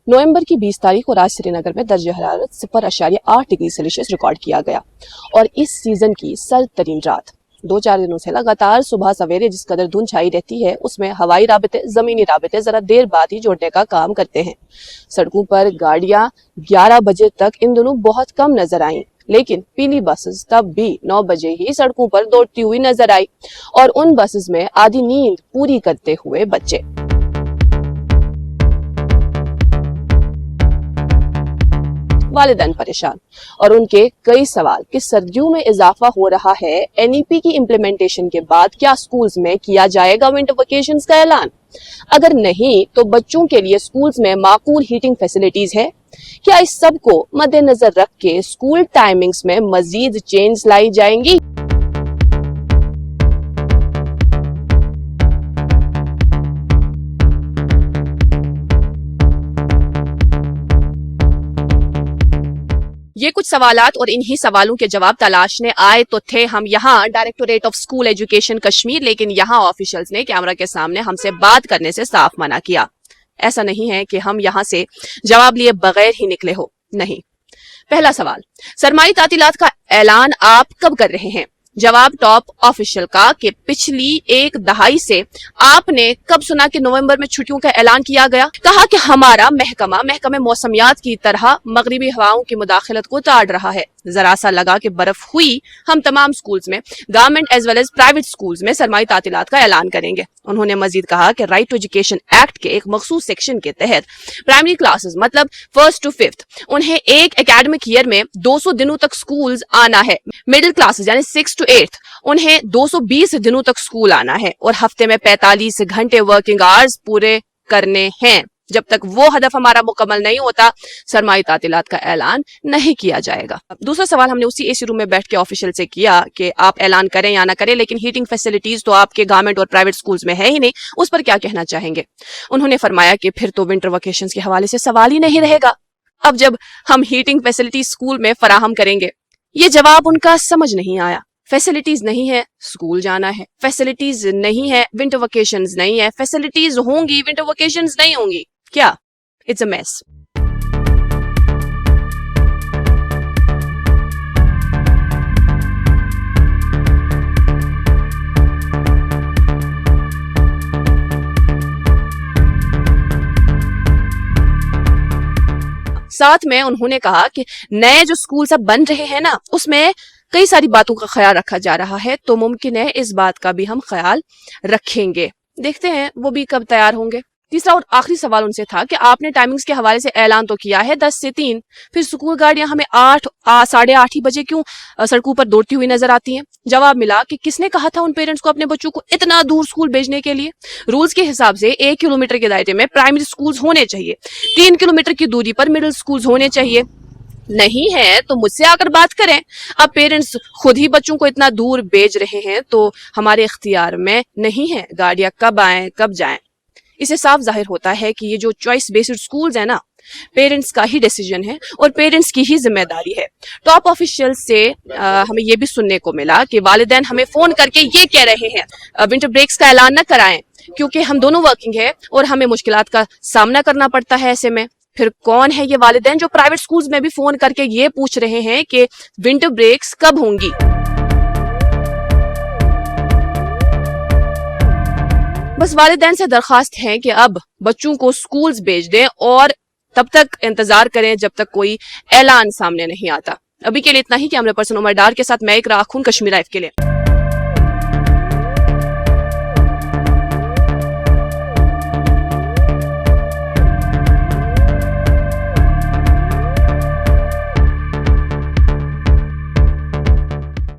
नवंबर की 20 तारीख को आज श्रीनगर में दर्ज हरारत 0.8 डिग्री सेल्सियस रिकॉर्ड किया गया और इस सीजन की सर्द तरीन रात। 2-4 दिनों से लगातार सुबह सवेरे जिस कदर धुंध छाई रहती है उसमें हवाई राबते जमीनी राबते जरा देर बाद ही जोड़ने का काम करते हैं। सड़कों पर गाड़ियां 11 बजे तक इन दिनों बहुत कम नजर आईं, लेकिन पीली बसेस तब भी 9 बजे ही सड़कों पर दौड़ती हुई नजर आई और उन बसेस में आधी नींद पूरी करते हुए बच्चे। वालिदैन परेशान और उनके कई सवाल कि सर्दियों में इजाफा हो रहा है, एनईपी की इम्प्लीमेंटेशन के बाद क्या स्कूल्स में किया जाएगा विंटर वेकेशंस का ऐलान? अगर नहीं तो बच्चों के लिए स्कूल्स में माकूल हीटिंग फैसिलिटीज है क्या? इस सब को मद्देनजर रख के स्कूल टाइमिंग्स में मजीद चेंज लाई जाएंगी? ये कुछ सवालात और इन्हीं सवालों के जवाब तलाशने आए तो थे हम यहाँ directorate of school education Kashmir, लेकिन यहाँ ऑफिशियल्स ने कैमरा के सामने हमसे बात करने से साफ मना किया। ऐसा नहीं है कि हम यहाँ से जवाब लिए बगैर ही निकले हो, नहीं। पहला सवाल, सरमाई तातीलात का ऐलान आप कब कर रहे हैं? जवाब टॉप ऑफिशियल का कि पिछली एक दहाई से आपने कब सुना कि नवंबर में छुट्टियों का ऐलान किया गया? कहा कि हमारा महकमा मौसमियात की तरह मगरिबी हवाओं की मुदाखलत को ताड़ रहा है। जरा सा लगा कि बर्फ हुई, हम तमाम स्कूल्स में, government as well as private schools में सरमाई तातीलात का ऐलान करेंगे। उन्होंने मजीद कहा कि राइट टू एजुकेशन एक्ट के एक मखसूस सेक्शन के तहत प्राइमरी क्लासेस मतलब 1st to 5th उन्हें एक एकेडमिक ईयर में 200 दिनों तक स्कूल्स आना है। मिडिल क्लासेस यानी 6th to 8th उन्हें 220 दिनों तक स्कूल आना है और हफ्ते में 45 घंटे वर्किंग आवर्स पूरे करने हैं। जब तक वो हदफ हमारा मुकम्मल नहीं होता, सरमाई तातीलात का ऐलान नहीं किया जाएगा। दूसरा सवाल हमने उसी एसी रूम में बैठ के ऑफिशियल से किया कि आप ऐलान करें या ना करें, लेकिन हीटिंग फैसिलिटीज तो आपके गवर्नमेंट और प्राइवेट स्कूल्स में है ही नहीं, उस पर क्या कहना चाहेंगे? उन्होंने फरमाया कि फिर तो विंटर वेकेशंस के हवाले से सवाल ही नहीं रहेगा। अब जब हम हीटिंग फैसिलिटीज स्कूल में फराहम करेंगे, ये जवाब उनका समझ नहीं आया। फैसिलिटीज नहीं है, स्कूल जाना है। फैसिलिटीज नहीं है, विंटर वेकेशंस नहीं है। फैसिलिटीज होंगी, विंटर वेकेशंस नहीं होंगी। क्या? It's a mess. साथ में उन्होंने कहा कि नए जो स्कूल सब बन रहे हैं ना, उसमें कई सारी बातों का ख्याल रखा जा रहा है, तो मुमकिन है इस बात का भी हम ख्याल रखेंगे। देखते हैं वो भी कब तैयार होंगे। तीसरा और आखिरी सवाल उनसे था कि आपने टाइमिंग्स के हवाले से ऐलान तो किया है 10 से 3, फिर स्कूल गाड़ियां हमें 8-8:30 ही बजे क्यों सड़कों पर दौड़ती हुई नजर आती हैं? जवाब मिला कि किसने कहा था उन पेरेंट्स को अपने बच्चों को इतना दूर स्कूल भेजने के लिए? रूल्स के हिसाब से 1 किलोमीटर के दायरे में प्राइमरी स्कूल्स होने चाहिए, 3 किलोमीटर की दूरी पर मिडिल स्कूल्स होने चाहिए। नहीं है तो मुझसे आकर बात करें। अब पेरेंट्स खुद ही बच्चों को इतना दूर भेज रहे हैं तो हमारे इख्तियार में नहीं है गाड़ियां कब आएं कब जाएं। इससे साफ जाहिर होता है कि ये जो चॉइस बेस्ड स्कूल्स है ना, पेरेंट्स का ही डिसीजन है और पेरेंट्स की ही जिम्मेदारी है। टॉप ऑफिशियल से हमें ये भी सुनने को मिला कि वालिदैन हमें फोन करके ये कह रहे हैं विंटर ब्रेक्स का ऐलान न कराएं क्योंकि हम दोनों वर्किंग है और हमें मुश्किलात का सामना करना पड़ता है। ऐसे में फिर कौन है ये वालिदैन जो प्राइवेट स्कूल्स में भी फोन करके ये पूछ रहे हैं कि विंटर ब्रेक्स कब होंगी? बस वालिदैन से दरखास्त है कि अब बच्चों को स्कूल्स भेज दें और तब तक इंतजार करें जब तक कोई ऐलान सामने नहीं आता। अभी के लिए इतना ही। कैमरा पर्सन उमर डार के साथ मैं इकरा खान, कश्मीर लाइव के लिए।